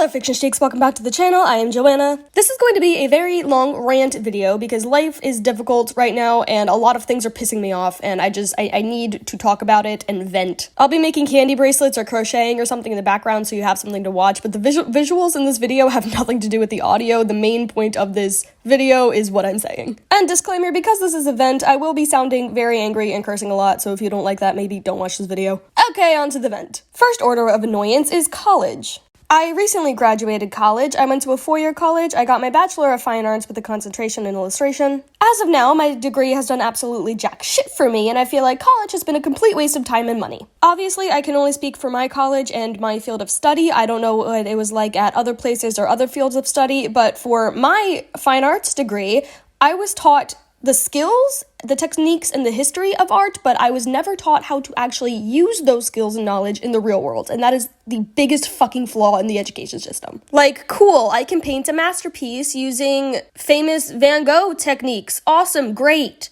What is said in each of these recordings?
Hello Fiction Shakes, welcome back to the channel. I am Joanna. This is going to be a very long rant video because life is difficult right now and a lot of things are pissing me off and I need to talk about it and vent. I'll be making candy bracelets or crocheting or something in the background so you have something to watch, but the visuals in this video have nothing to do with the audio. The main point of this video is what I'm saying. And disclaimer, because this is a vent, I will be sounding very angry and cursing a lot, so if you don't like that, maybe don't watch this video. Okay, on to the vent. First order of annoyance is college. I recently graduated college. I went to a four-year college. I got my Bachelor of Fine Arts with a concentration in illustration. As of now, my degree has done absolutely jack shit for me, and I feel like college has been a complete waste of time and money. Obviously, I can only speak for my college and my field of study. I don't know what it was like at other places or other fields of study, but for my fine arts degree, I was taught the skills, the techniques, and the history of art, but I was never taught how to actually use those skills and knowledge in the real world, and that is the biggest fucking flaw in the education system. Like, cool, I can paint a masterpiece using famous Van Gogh techniques. Awesome, great.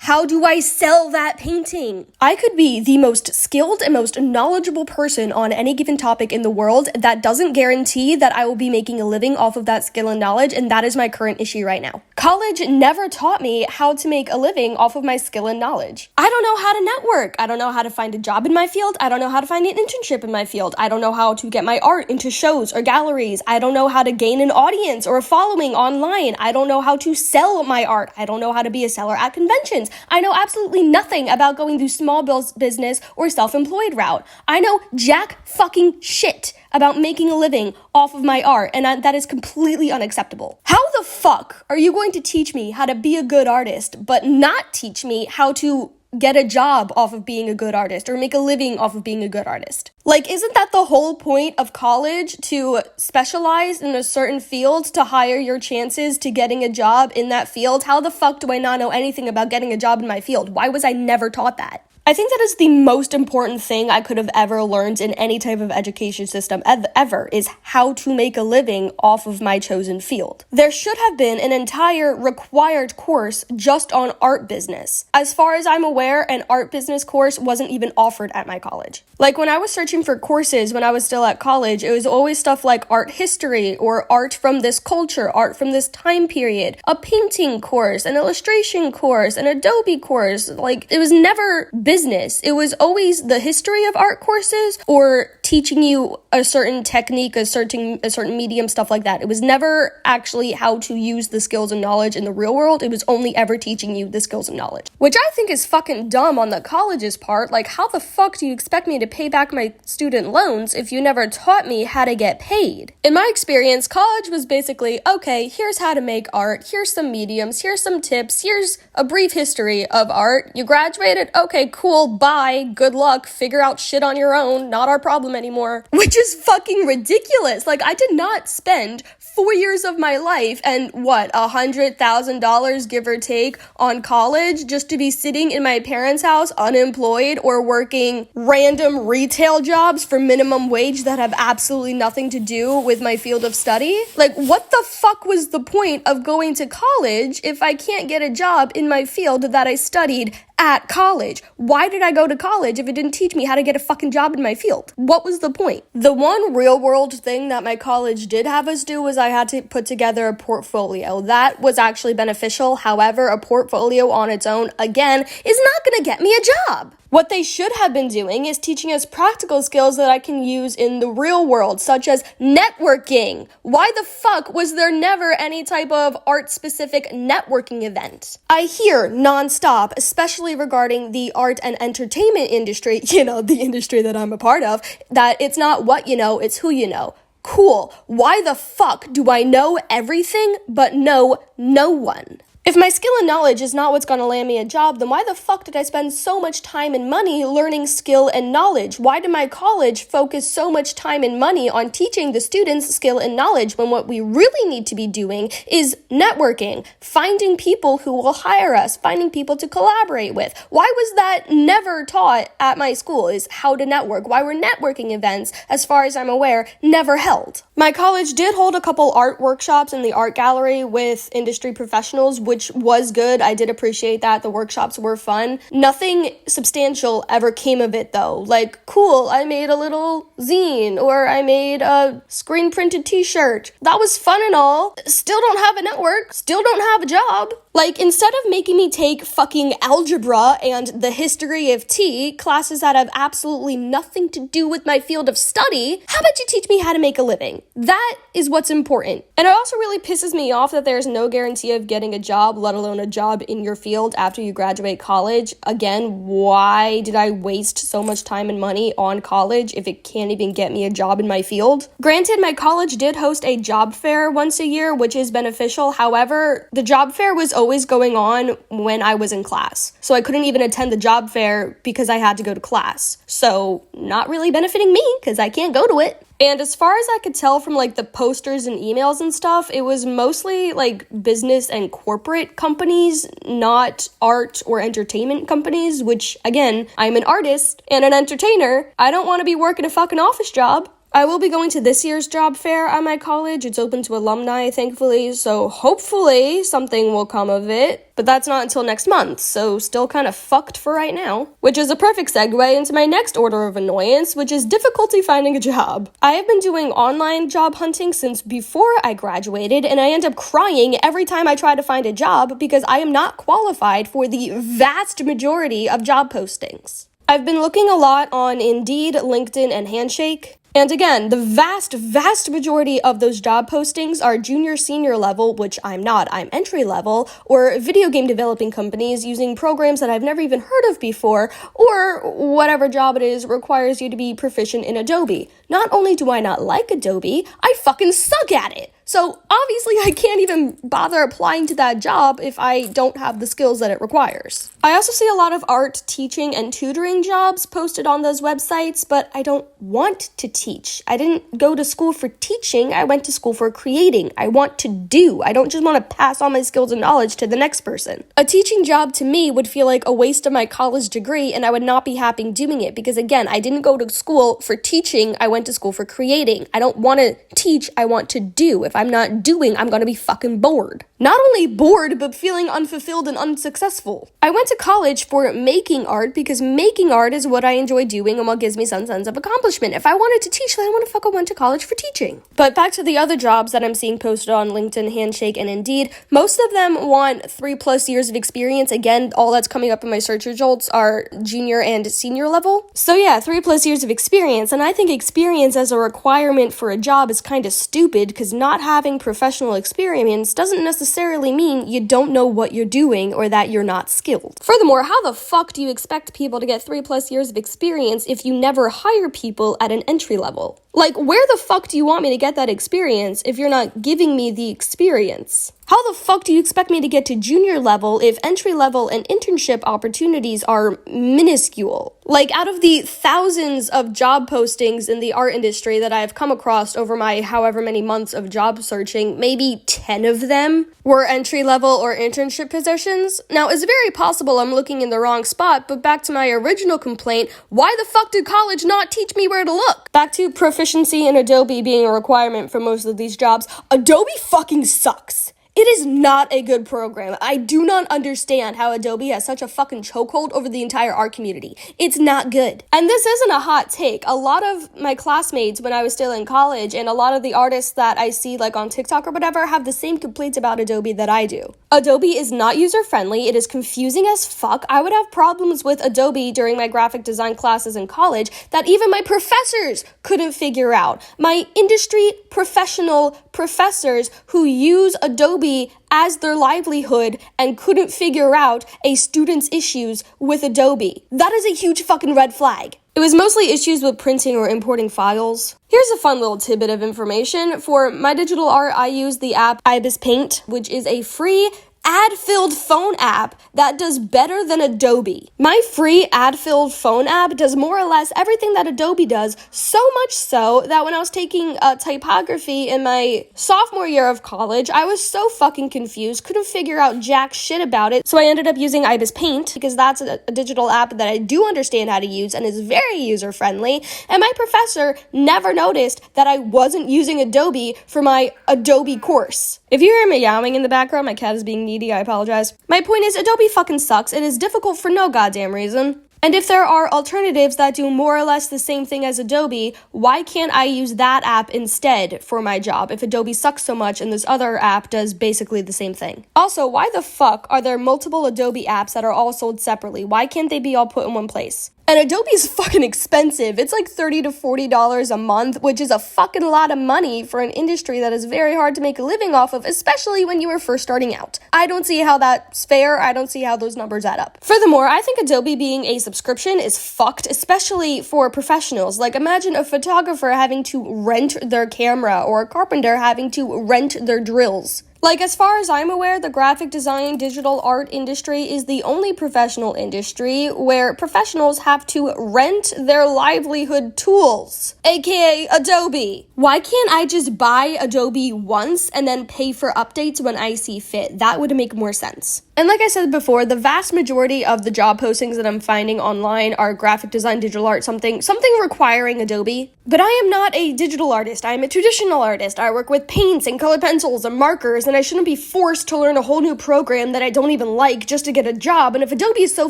How do I sell that painting? I could be the most skilled and most knowledgeable person on any given topic in the world. That doesn't guarantee that I will be making a living off of that skill and knowledge, and that is my current issue right now. College never taught me how to make a living off of my skill and knowledge. I don't know how to network. I don't know how to find a job in my field. I don't know how to find an internship in my field. I don't know how to get my art into shows or galleries. I don't know how to gain an audience or a following online. I don't know how to sell my art. I don't know how to be a seller at conventions. I know absolutely nothing about going through small business or self-employed route. I know jack fucking shit about making a living off of my art, and that is completely unacceptable. How the fuck are you going to teach me how to be a good artist, but not teach me how to get a job off of being a good artist or make a living off of being a good artist? Like, isn't that the whole point of college, to specialize in a certain field to higher your chances to getting a job in that field? How the fuck do I not know anything about getting a job in my field? Why was I never taught that? I think that is the most important thing I could have ever learned in any type of education system ever, is how to make a living off of my chosen field. There should have been an entire required course just on art business. As far as I'm aware, an art business course wasn't even offered at my college. Like, when I was searching for courses when I was still at college, it was always stuff like art history or art from this culture, art from this time period, a painting course, an illustration course, an Adobe course. Like, it was never business. It was always the history of art courses or teaching you a certain technique, a certain medium, stuff like that. It was never actually how to use the skills and knowledge in the real world. It was only ever teaching you the skills and knowledge, which I think is fucking dumb on the college's part. Like, how the fuck do you expect me to pay back my student loans if you never taught me how to get paid? In my experience, college was basically, okay, here's how to make art, here's some mediums, here's some tips, here's a brief history of art. You graduated? Okay, cool, bye, good luck, figure out shit on your own, not our problem anymore. Which is fucking ridiculous. Like, I did not spend 4 years of my life and $100,000 give or take on college just to be sitting in my parents' house unemployed or working random retail jobs for minimum wage that have absolutely nothing to do with my field of study. Like, what the fuck was the point of going to college if I can't get a job in my field that I studied at college? Why did I go to college if it didn't teach me how to get a fucking job in my field? What was the point? The one real world thing that my college did have us do was I had to put together a portfolio. That was actually beneficial. However, a portfolio on its own, again, is not gonna get me a job. What they should have been doing is teaching us practical skills that I can use in the real world, such as networking. Why the fuck was there never any type of art-specific networking event? I hear nonstop, especially regarding the art and entertainment industry, the industry that I'm a part of, that it's not what you know, it's who you know. Cool. Why the fuck do I know everything but know no one? If my skill and knowledge is not what's going to land me a job, then why the fuck did I spend so much time and money learning skill and knowledge? Why did my college focus so much time and money on teaching the students skill and knowledge when what we really need to be doing is networking, finding people who will hire us, finding people to collaborate with? Why was that never taught at my school, is how to network? Why were networking events, as far as I'm aware, never held? My college did hold a couple art workshops in the art gallery with industry professionals, which was good. I did appreciate that. The workshops were fun. Nothing substantial ever came of it though. Like, cool, I made a little zine, or I made a screen printed t-shirt. That was fun and all. Still don't have a network. Still don't have a job. Like, instead of making me take fucking algebra and the history of tea, classes that have absolutely nothing to do with my field of study, how about you teach me how to make a living? That is what's important. And it also really pisses me off that there's no guarantee of getting a job, let alone a job in your field after you graduate college. Again, why did I waste so much time and money on college if it can't even get me a job in my field? Granted, my college did host a job fair once a year, which is beneficial. However, the job fair was always going on when I was in class. So I couldn't even attend the job fair because I had to go to class. So not really benefiting me because I can't go to it. And as far as I could tell from like the posters and emails and stuff, it was mostly like business and corporate companies, not art or entertainment companies, which again, I'm an artist and an entertainer. I don't want to be working a fucking office job. I will be going to this year's job fair at my college. It's open to alumni, thankfully, so hopefully something will come of it. But that's not until next month, so still kind of fucked for right now. Which is a perfect segue into my next order of annoyance, which is difficulty finding a job. I have been doing online job hunting since before I graduated, and I end up crying every time I try to find a job because I am not qualified for the vast majority of job postings. I've been looking a lot on Indeed, LinkedIn, and Handshake. And again, the vast majority of those job postings are junior, senior level, which I'm not, I'm entry level, or video game developing companies using programs that I've never even heard of before, or whatever job it is requires you to be proficient in Adobe. Not only do I not like Adobe, I fucking suck at it. So obviously I can't even bother applying to that job if I don't have the skills that it requires. I also see a lot of art, teaching, and tutoring jobs posted on those websites, but I don't want to teach. I didn't go to school for teaching, I went to school for creating. I want to do. I don't just want to pass on my skills and knowledge to the next person. A teaching job to me would feel like a waste of my college degree, and I would not be happy doing it because again, I didn't go to school for teaching, I went to school for creating. I don't want to teach, I want to do. If I'm not doing, I'm gonna be fucking bored. Not only bored, but feeling unfulfilled and unsuccessful. I went to college for making art because making art is what I enjoy doing and what gives me some sense of accomplishment. If I wanted to teach, then I would have fucking went to college for teaching. But back to the other jobs that I'm seeing posted on LinkedIn, Handshake, and Indeed, most of them want 3+ years of experience. Again, all that's coming up in my search results are junior and senior level. So yeah, 3+ years of experience, and I think experience as a requirement for a job is kind of stupid because not having professional experience doesn't necessarily mean you don't know what you're doing or that you're not skilled. Furthermore, how the fuck do you expect people to get 3+ years of experience if you never hire people at an entry level? Like, where the fuck do you want me to get that experience if you're not giving me the experience? How the fuck do you expect me to get to junior level if entry level and internship opportunities are minuscule? Like, out of the thousands of job postings in the art industry that I've come across over my however many months of job searching, maybe 10 of them were entry level or internship positions. Now, it's very possible I'm looking in the wrong spot, but back to my original complaint, why the fuck did college not teach me where to look? Back to proficiency in Adobe being a requirement for most of these jobs. Adobe fucking sucks. It is not a good program. I do not understand how Adobe has such a fucking chokehold over the entire art community. It's not good. And this isn't a hot take. A lot of my classmates when I was still in college and a lot of the artists that I see like on TikTok or whatever have the same complaints about Adobe that I do. Adobe is not user-friendly. It is confusing as fuck. I would have problems with Adobe during my graphic design classes in college that even my professors couldn't figure out. My industry professional professors who use Adobe as their livelihood and couldn't figure out a student's issues with Adobe. That is a huge fucking red flag. It was mostly issues with printing or importing files. Here's a fun little tidbit of information. For my digital art, I use the app Ibis Paint, which is a free ad-filled phone app that does better than Adobe. My free ad-filled phone app does more or less everything that Adobe does, so much so that when I was taking typography in my sophomore year of college, I was so fucking confused, couldn't figure out jack shit about it, so I ended up using Ibis Paint because that's a digital app that I do understand how to use and is very user-friendly, and my professor never noticed that I wasn't using Adobe for my Adobe course. If you hear me meowing in the background, my cat is being needy, I apologize. My point is, Adobe fucking sucks. It is difficult for no goddamn reason. And if there are alternatives that do more or less the same thing as Adobe, why can't I use that app instead for my job if Adobe sucks so much and this other app does basically the same thing? Also, why the fuck are there multiple Adobe apps that are all sold separately? Why can't they be all put in one place? And Adobe is fucking expensive. It's like $30 to $40 a month, which is a fucking lot of money for an industry that is very hard to make a living off of, especially when you were first starting out. I don't see how that's fair. I don't see how those numbers add up. Furthermore, I think Adobe being a subscription is fucked, especially for professionals. Like, imagine a photographer having to rent their camera or a carpenter having to rent their drills. Like, as far as I'm aware, the graphic design digital art industry is the only professional industry where professionals have to rent their livelihood tools, aka Adobe. Why can't I just buy Adobe once and then pay for updates when I see fit? That would make more sense. And like I said before, the vast majority of the job postings that I'm finding online are graphic design, digital art, something requiring Adobe. But I am not a digital artist. I am a traditional artist. I work with paints and colored pencils and markers, and I shouldn't be forced to learn a whole new program that I don't even like just to get a job. And if Adobe is so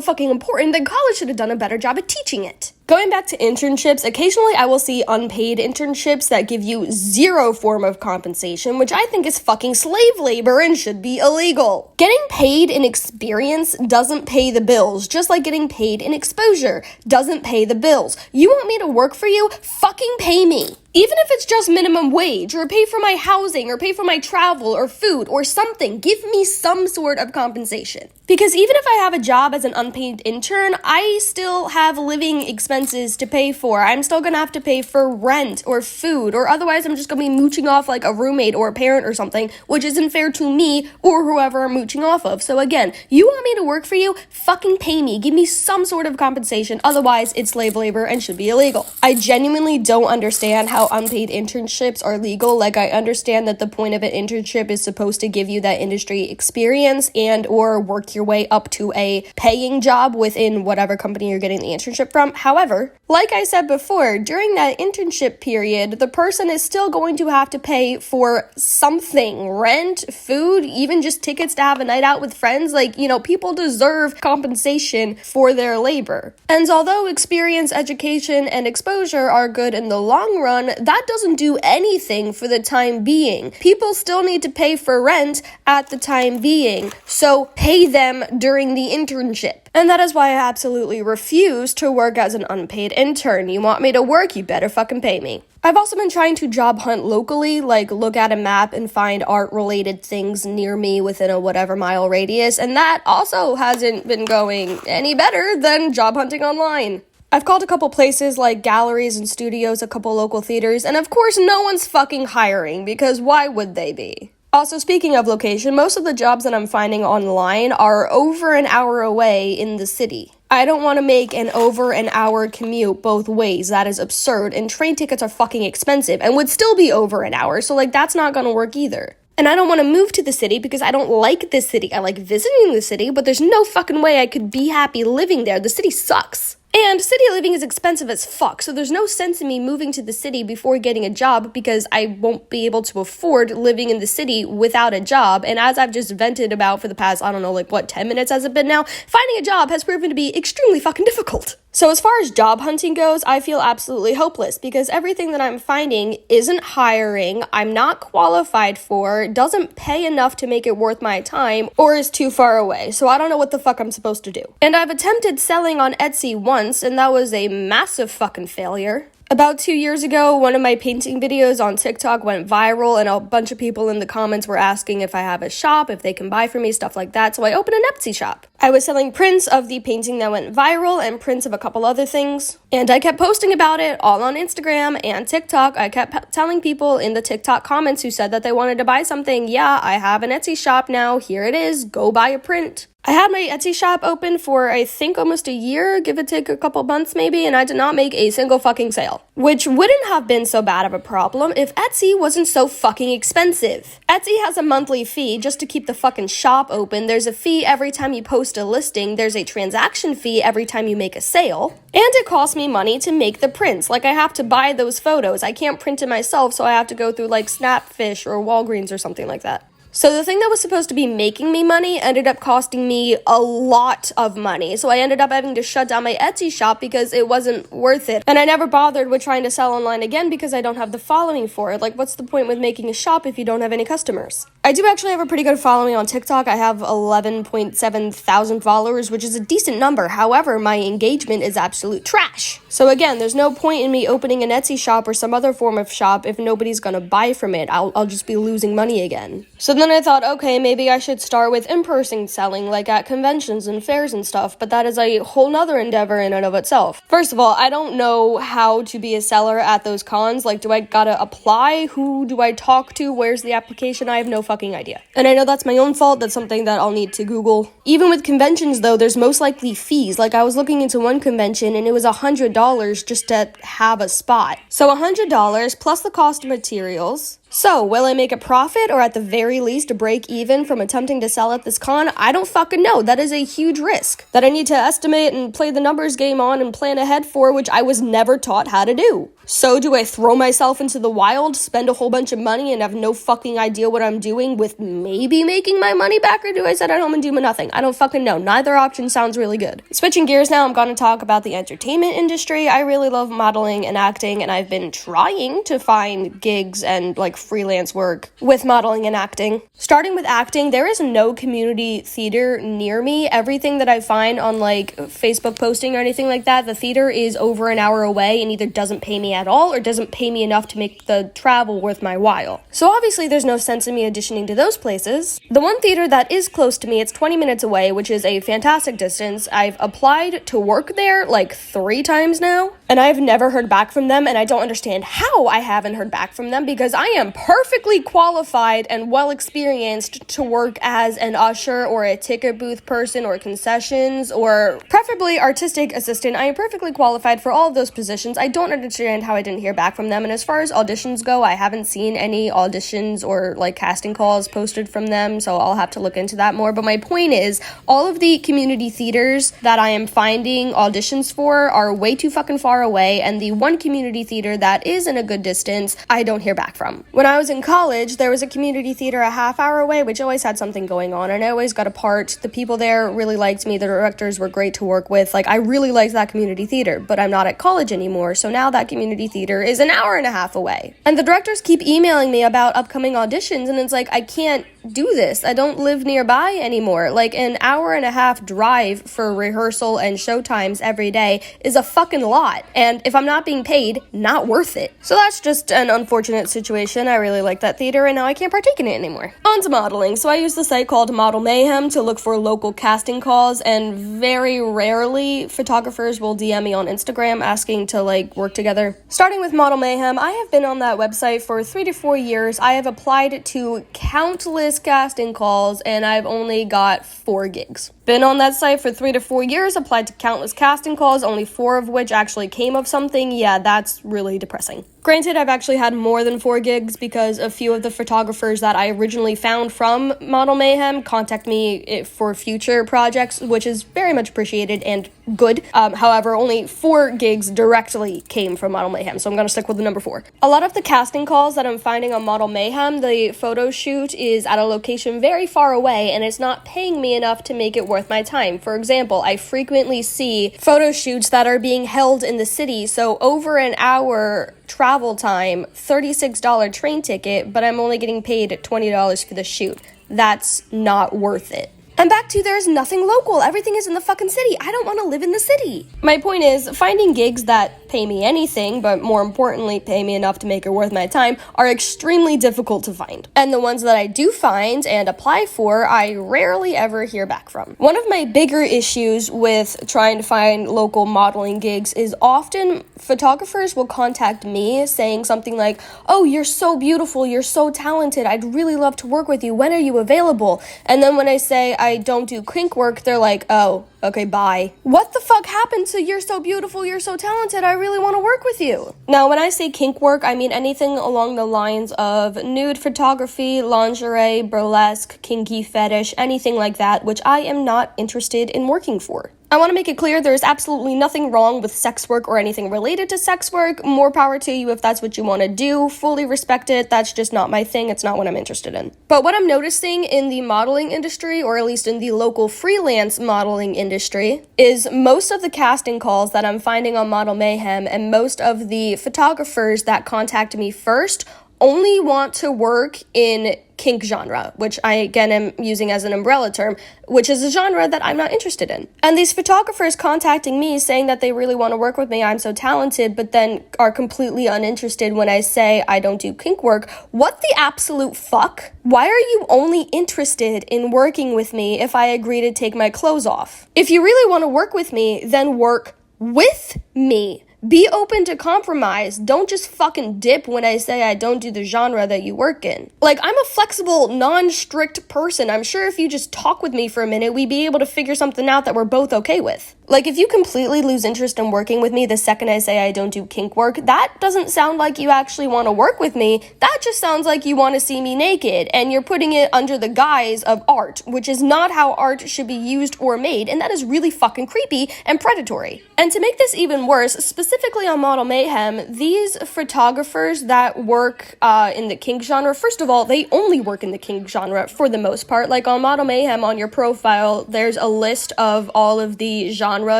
fucking important, then college should have done a better job at teaching it. Going back to internships, occasionally I will see unpaid internships that give you zero form of compensation, which I think is fucking slave labor and should be illegal. Getting paid in experience doesn't pay the bills, just like getting paid in exposure doesn't pay the bills. You want me to work for you? Fucking pay me. Even if it's just minimum wage, or pay for my housing, or pay for my travel, or food, or something, give me some sort of compensation. Because even if I have a job as an unpaid intern, I still have living expenses to pay for. I'm still gonna have to pay for rent, or food, or otherwise I'm just gonna be mooching off like a roommate or a parent or something, which isn't fair to me or whoever I'm mooching off of. So again, you want me to work for you? Fucking pay me. Give me some sort of compensation, otherwise it's slave labor and should be illegal. I genuinely don't understand how unpaid internships are legal. Like, I understand that the point of an internship is supposed to give you that industry experience and or work your way up to a paying job within whatever company you're getting the internship from. However, like I said before, during that internship period, the person is still going to have to pay for something, rent, food, even just tickets to have a night out with friends. Like, you know, people deserve compensation for their labor. And although experience, education, and exposure are good in the long run, that doesn't do anything for the time being. People still need to pay for rent at the time being, so pay them during the internship. And that is why I absolutely refuse to work as an unpaid intern. You want me to work, you better fucking pay me. I've also been trying to job hunt locally, like look at a map and find art-related things near me within a whatever mile radius, and that also hasn't been going any better than job hunting online. I've called a couple places like galleries and studios, a couple local theaters, and of course no one's fucking hiring, because why would they be? Also, speaking of location, most of the jobs that I'm finding online are over an hour away in the city. I don't want to make an over an hour commute both ways. That is absurd, and train tickets are fucking expensive and would still be over an hour, so like that's not gonna work either. And I don't want to move to the city because I don't like this city. I like visiting the city, but there's no fucking way I could be happy living there. The city sucks. And city living is expensive as fuck, so there's no sense in me moving to the city before getting a job because I won't be able to afford living in the city without a job. And as I've just vented about for the past, 10 minutes has it been now, finding a job has proven to be extremely fucking difficult. So as far as job hunting goes, I feel absolutely hopeless because everything that I'm finding isn't hiring, I'm not qualified for, doesn't pay enough to make it worth my time, or is too far away. So I don't know what the fuck I'm supposed to do. And I've attempted selling on Etsy once, and that was a massive fucking failure. About 2 years ago, one of my painting videos on TikTok went viral, and a bunch of people in the comments were asking if I have a shop, if they can buy from me, stuff like that, so I opened an Etsy shop. I was selling prints of the painting that went viral and prints of a couple other things, and I kept posting about it all on Instagram and TikTok. I kept telling people in the TikTok comments who said that they wanted to buy something, yeah, I have an Etsy shop now, here it is, go buy a print. I had my Etsy shop open for, I think, almost a year, give or take a couple months maybe, and I did not make a single fucking sale. Which wouldn't have been so bad of a problem if Etsy wasn't so fucking expensive. Etsy has a monthly fee just to keep the fucking shop open. There's a fee every time you post a listing. There's a transaction fee every time you make a sale. And it costs me money to make the prints. Like, I have to buy those photos. I can't print it myself, so I have to go through, like, Snapfish or Walgreens or something like that. So the thing that was supposed to be making me money ended up costing me a lot of money. So I ended up having to shut down my Etsy shop because it wasn't worth it. And I never bothered with trying to sell online again because I don't have the following for it. Like, what's the point with making a shop if you don't have any customers? I do actually have a pretty good following on TikTok. I have 11.7 thousand followers, which is a decent number. However, my engagement is absolute trash. So again, there's no point in me opening an Etsy shop or some other form of shop if nobody's gonna buy from it. I'll just be losing money again. So then I thought, okay, maybe I should start with in-person selling, like at conventions and fairs and stuff, but that is a whole nother endeavor in and of itself. First of all, I don't know how to be a seller at those cons. Like, do I gotta apply? Who do I talk to? Where's the application? I have no fucking idea. And I know that's my own fault. That's something that I'll need to Google. Even with conventions, though, there's most likely fees. Like, I was looking into one convention and it was $100 just to have a spot. So $100 plus the cost of materials. So, will I make a profit or at the very least break even from attempting to sell at this con? I don't fucking know. That is a huge risk that I need to estimate and play the numbers game on and plan ahead for, which I was never taught how to do. So do I throw myself into the wild, spend a whole bunch of money and have no fucking idea what I'm doing with maybe making my money back, or do I sit at home and do nothing? I don't fucking know. Neither option sounds really good. Switching gears now, I'm going to talk about the entertainment industry. I really love modeling and acting, and I've been trying to find gigs and like freelance work with modeling and acting. Starting with acting, there is no community theater near me. Everything that I find on like Facebook posting or anything like that, the theater is over an hour away and either doesn't pay me at all or doesn't pay me enough to make the travel worth my while. So obviously there's no sense in me auditioning to those places. The one theater that is close to me, it's 20 minutes away, which is a fantastic distance. I've applied to work there like 3 times now, and I've never heard back from them, and I don't understand how I haven't heard back from them because I am perfectly qualified and well experienced to work as an usher or a ticket booth person or concessions or preferably artistic assistant. I am perfectly qualified for all of those positions. I don't understand how I didn't hear back from them. And as far as auditions go, I haven't seen any auditions or like casting calls posted from them, so I'll have to look into that more. But my point is, all of the community theaters that I am finding auditions for are way too fucking far away, and the one community theater that is in a good distance, I don't hear back from. When I was in college, there was a community theater a half hour away, which always had something going on, and I always got a part. The people there really liked me. The directors were great to work with. Like, I really liked that community theater, but I'm not at college anymore, so now that community theater is an hour and a half away. And the directors keep emailing me about upcoming auditions, and it's like, I can't do this. I don't live nearby anymore. Like, an hour and a half drive for rehearsal and show times every day is a fucking lot. And if I'm not being paid, not worth it. So that's just an unfortunate situation. I really like that theater, and now I can't partake in it anymore. On to modeling. So I use the site called Model Mayhem to look for local casting calls, and very rarely photographers will DM me on Instagram asking to like work together. Starting with Model Mayhem, I have been on that website for 3 to 4 years. I have applied to countless casting calls, and I've only got 4 gigs. Been on that site for 3 to 4 years, applied to countless casting calls, only 4 of which actually came of something. Yeah, that's really depressing. Granted, I've actually had more than 4 gigs because a few of the photographers that I originally found from Model Mayhem contact me for future projects, which is very much appreciated and good. However, only 4 gigs directly came from Model Mayhem, so I'm going to stick with the number 4. A lot of the casting calls that I'm finding on Model Mayhem, the photo shoot is at a location very far away, and it's not paying me enough to make it worth my time. For example, I frequently see photo shoots that are being held in the city, so over an hour travel time, $36 train ticket, but I'm only getting paid $20 for the shoot. That's not worth it. And back to there's nothing local. Everything is in the fucking city. I don't want to live in the city. My point is, finding gigs that pay me anything, but more importantly, pay me enough to make it worth my time, are extremely difficult to find. And the ones that I do find and apply for, I rarely ever hear back from. One of my bigger issues with trying to find local modeling gigs is often photographers will contact me saying something like, "Oh, you're so beautiful, you're so talented, I'd really love to work with you, when are you available?" And then when I say I don't do kink work, they're like, "Oh, okay, bye." What the fuck happened to "you're so beautiful, you're so talented, I really want to work with you"? Now, when I say kink work, I mean anything along the lines of nude photography, lingerie, burlesque, kinky fetish, anything like that, which I am not interested in working for. I want to make it clear there is absolutely nothing wrong with sex work or anything related to sex work. More power to you if that's what you want to do. Fully respect it. That's just not my thing. It's not what I'm interested in. But what I'm noticing in the modeling industry, or at least in the local freelance modeling industry, is most of the casting calls that I'm finding on Model Mayhem and most of the photographers that contact me first only want to work in kink genre, which I, again, am using as an umbrella term, which is a genre that I'm not interested in. And these photographers contacting me saying that they really want to work with me, I'm so talented, but then are completely uninterested when I say I don't do kink work. What the absolute fuck? Why are you only interested in working with me if I agree to take my clothes off? If you really want to work with me, then work with me. Be open to compromise. Don't just fucking dip when I say I don't do the genre that you work in. Like, I'm a flexible, non-strict person. I'm sure if you just talk with me for a minute, we'd be able to figure something out that we're both okay with. Like, if you completely lose interest in working with me the second I say I don't do kink work, that doesn't sound like you actually want to work with me. That just sounds like you want to see me naked, and you're putting it under the guise of art, which is not how art should be used or made, and that is really fucking creepy and predatory. And to make this even worse, specifically on Model Mayhem, these photographers that work in the kink genre, first of all, they only work in the kink genre for the most part. Like, on Model Mayhem, on your profile, there's a list of all of the genres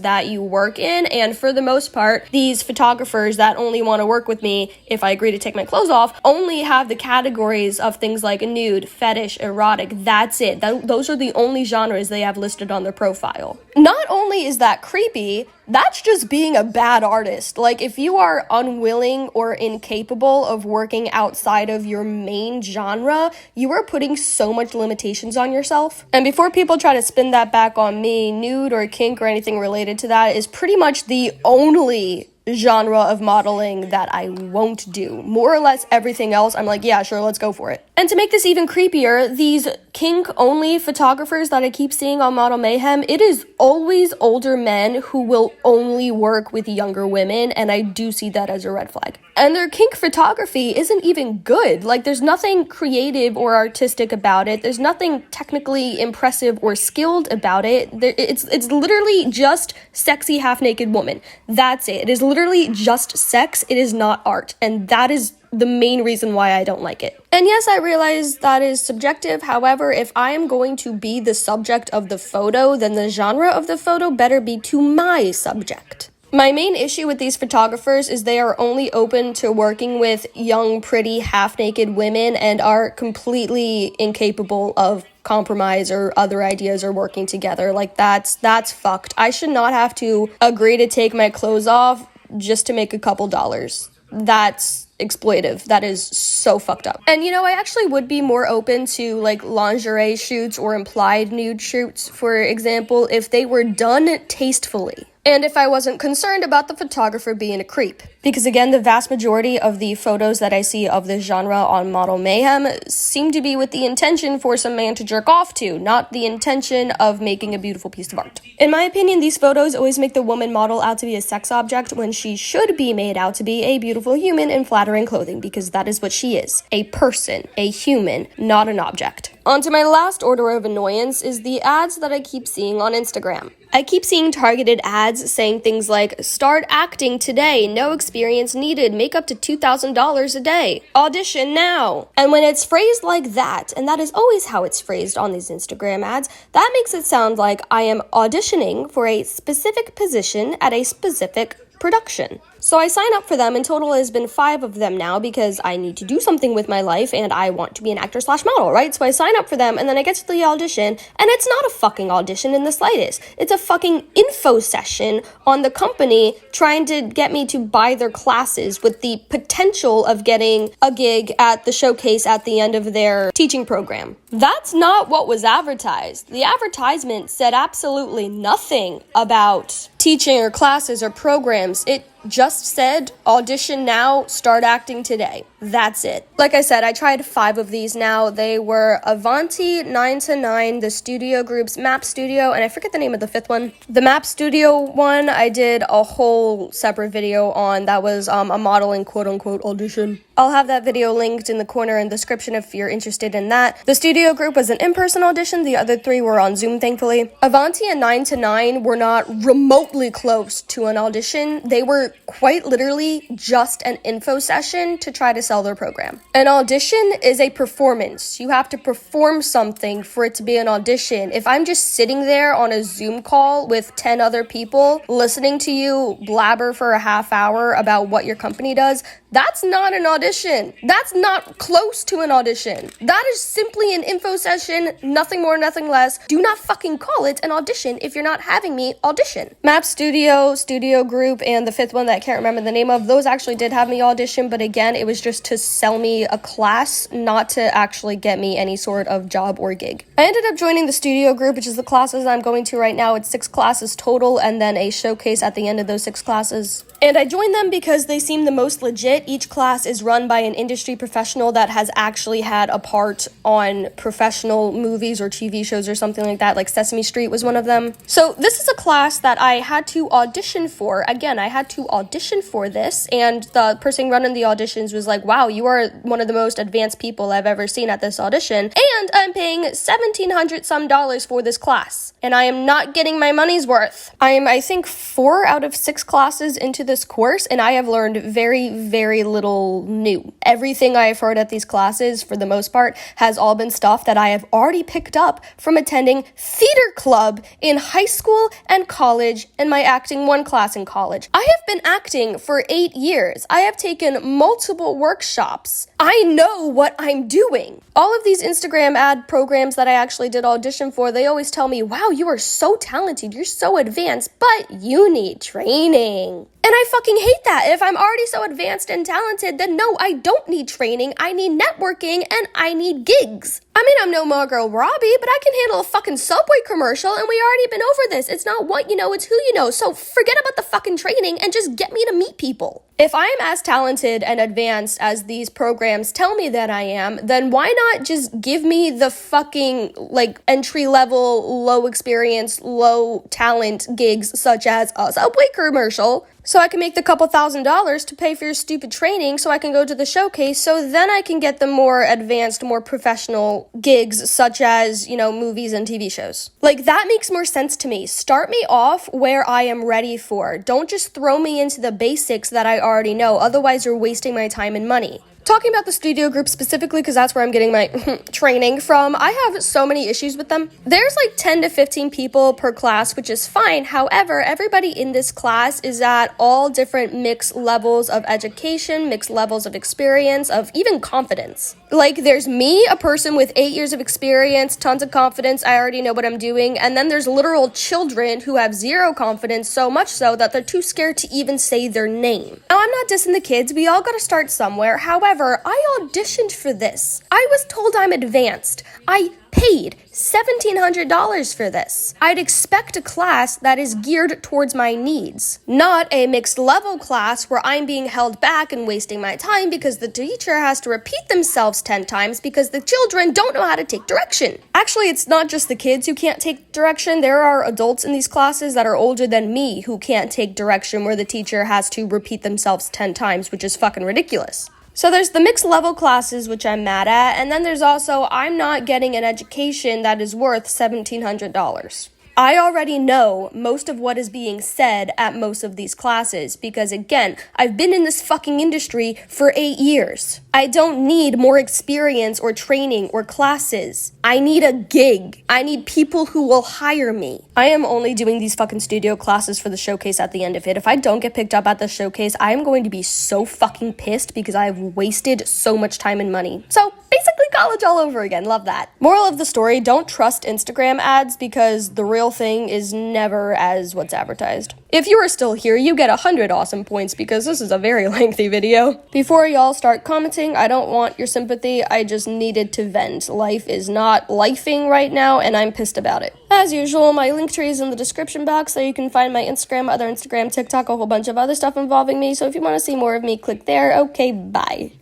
that you work in, and for the most part, these photographers that only want to work with me if I agree to take my clothes off only have the categories of things like nude, fetish, erotic. That's it. Those are the only genres they have listed on their profile. Not only is that creepy, that's just being a bad artist. Like, if you are unwilling or incapable of working outside of your main genre, you are putting so much limitations on yourself. And before people try to spin that back on me, nude or kink or anything related to that is pretty much the only genre of modeling that I won't do. More or less everything else, I'm like, yeah, sure, let's go for it. And to make this even creepier, these kink-only photographers that I keep seeing on Model Mayhem, it is always older men who will only work with younger women, and I do see that as a red flag. And their kink photography isn't even good. Like, there's nothing creative or artistic about it. There's nothing technically impressive or skilled about it. It's literally just sexy half-naked woman. That's it. It is literally just sex. It is not art. And that is the main reason why I don't like it. And yes, I realize that is subjective. However, if I am going to be the subject of the photo, then the genre of the photo better be to my subject. My main issue with these photographers is they are only open to working with young, pretty, half-naked women and are completely incapable of compromise or other ideas or working together. Like, that's fucked. I should not have to agree to take my clothes off just to make a couple dollars. That's exploitive. That is so fucked up. And, you know, I actually would be more open to, like, lingerie shoots or implied nude shoots, for example, if they were done tastefully. And if I wasn't concerned about the photographer being a creep. Because again, the vast majority of the photos that I see of this genre on Model Mayhem seem to be with the intention for some man to jerk off to, not the intention of making a beautiful piece of art. In my opinion, these photos always make the woman model out to be a sex object when she should be made out to be a beautiful human in flattering clothing, because that is what she is. A person, a human, not an object. On to my last order of annoyance is the ads that I keep seeing on Instagram. I keep seeing targeted ads saying things like, start acting today, no experience needed, make up to $2,000 a day, audition now. And when it's phrased like that, and that is always how it's phrased on these Instagram ads, that makes it sound like I am auditioning for a specific position at a specific production. So I sign up for them. In total, has been 5 of them now because I need to do something with my life and I want to be an actor/model, right? So I sign up for them and then I get to the audition and it's not a fucking audition in the slightest. It's a fucking info session on the company trying to get me to buy their classes with the potential of getting a gig at the showcase at the end of their teaching program. That's not what was advertised. The advertisement said absolutely nothing about teaching or classes or programs. It just said audition now, start acting today. That's it. Like I said, I tried 5 of these now. They were Avanti, 9 to 9, the studio groups, Map Studio, and I forget the name of the 5th one. The Map Studio one, I did a whole separate video on. That was a modeling quote-unquote audition. I'll have that video linked in the corner in the description if you're interested in that. The studio group was an in-person audition. The other 3 were on Zoom, thankfully. Avanti and 9 to 9 were not remotely close to an audition. They were quite literally just an info session to try to sell their program. An audition is a performance. You have to perform something for it to be an audition. If I'm just sitting there on a Zoom call with 10 other people listening to you blabber for a half hour about what your company does, that's not an audition. That's not close to an audition. That is simply an info session, nothing more, nothing less. Do not fucking call it an audition if you're not having me audition. Map Studio, Studio Group, and the 5th one that I can't remember the name of, those actually did have me audition, but again, it was just to sell me a class, not to actually get me any sort of job or gig. I ended up joining the Studio Group, which is the classes I'm going to right now. It's 6 classes total, and then a showcase at the end of those 6 classes. And I joined them because they seem the most legit. Each class is run by an industry professional that has actually had a part on professional movies or TV shows or something like that, like Sesame Street was one of them. So this is a class that I had to audition for. Again, I had to audition for this, and the person running the auditions was like, wow, you are one of the most advanced people I've ever seen at this audition, and I'm paying $1,700 some for this class, and I am not getting my money's worth. I'm, I think, 4 out of 6 classes into this course, and I have learned very, very little new. Everything I have heard at these classes, for the most part, has all been stuff that I have already picked up from attending theater club in high school and college and my acting 1 class in college. I have been acting for 8 years. I have taken multiple workshops. I know what I'm doing. All of these Instagram ad programs that I actually did audition for, they always tell me, wow, you are so talented, you're so advanced, but you need training. And I fucking hate that. If I'm already so advanced and talented, then no, I don't need training. I need networking and I need gigs. I mean, I'm no Margot Robbie, but I can handle a fucking Subway commercial, and we already been over this. It's not what you know, it's who you know. So forget about the fucking training and just get me to meet people. If I am as talented and advanced as these programs tell me that I am, then why not just give me the fucking, like, entry-level, low experience, low talent gigs such as a Subway commercial, so I can make the couple $1,000s to pay for your stupid training so I can go to the showcase, so then I can get the more advanced, more professional gigs such as, you know, movies and TV shows. Like, that makes more sense to me. Start me off where I am ready for. Don't just throw me into the basics that I already know, otherwise you're wasting my time and money. Talking about the studio group specifically, because that's where I'm getting my training from, I have so many issues with them. There's like 10 to 15 people per class, which is fine. However, everybody in this class is at all different mixed levels of education, mixed levels of experience, of even confidence. Like, there's me, a person with 8 years of experience, tons of confidence, I already know what I'm doing, and then there's literal children who have 0 confidence, so much so that they're too scared to even say their name. Now, I'm not dissing the kids, we all gotta start somewhere. However, I auditioned for this. I was told I'm advanced. I paid $1,700 for this. I'd expect a class that is geared towards my needs, not a mixed level class where I'm being held back and wasting my time because the teacher has to repeat themselves 10 times because the children don't know how to take direction. Actually, it's not just the kids who can't take direction. There are adults in these classes that are older than me who can't take direction where the teacher has to repeat themselves 10 times, which is fucking ridiculous. So there's the mixed level classes, which I'm mad at, and then there's also I'm not getting an education that is worth $1,700. I already know most of what is being said at most of these classes because, again, I've been in this fucking industry for 8 years. I don't need more experience or training or classes. I need a gig. I need people who will hire me. I am only doing these fucking studio classes for the showcase at the end of it. If I don't get picked up at the showcase, I am going to be so fucking pissed because I have wasted so much time and money. So, basically college all over again. Love that. Moral of the story, don't trust Instagram ads because the real thing is never as what's advertised. If you are still here, you get 100 awesome points because this is a very lengthy video. Before y'all start commenting, I don't want your sympathy. I just needed to vent. Life is not lifing right now, and I'm pissed about it. As usual, my link tree is in the description box, so you can find my Instagram, other Instagram, TikTok, a whole bunch of other stuff involving me. So if you want to see more of me, click there. Okay, bye.